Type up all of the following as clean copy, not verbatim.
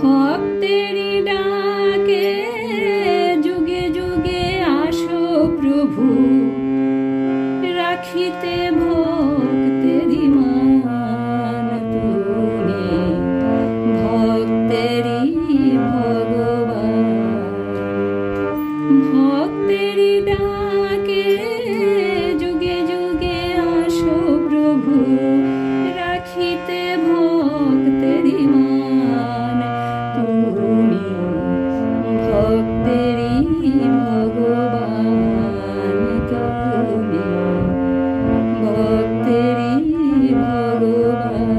ভক্তেরি ডাকে যুগে যুগে আসো প্রভু, রাখিতে ভক্তেরি মান তুমি, ভক্তেরি ভগবান। ভক্তেরি ডাকে যুগে যুগে আসো প্রভু, রাখিতে ভক্তেরি মান তুমি, ভক্তেরি ভগবান তুমি, ভক্তেরি ভগবান।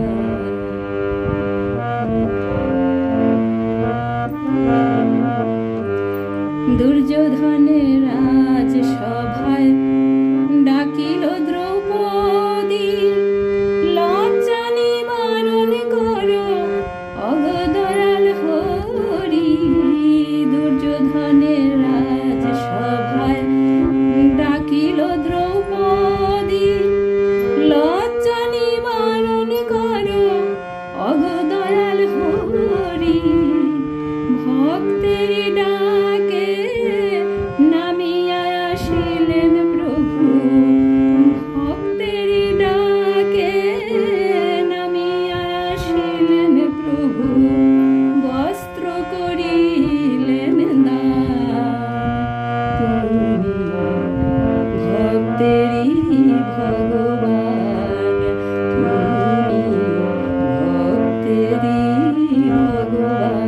দুর্যোধনের রাজ সভায় ডাকিল দ্রৌপদী, লজ্জা নিবারণ করো অগদয়াল হরি। দুর্যোধনের রাজ সভায় ডাকিল দ্রৌপদী, লজ্জা নিবারণ করো অগদয়াল হরি। ভক্তেরি ডাকে নামিয়া আসিলেন প্রভু, ভক্তেরি ডাকে নামিয়া আসিলেন প্রভু, বস্ত্র করিলেন দান তুমি, ভক্তেরি ভগবান তুমি, ভক্তেরি ভগবান।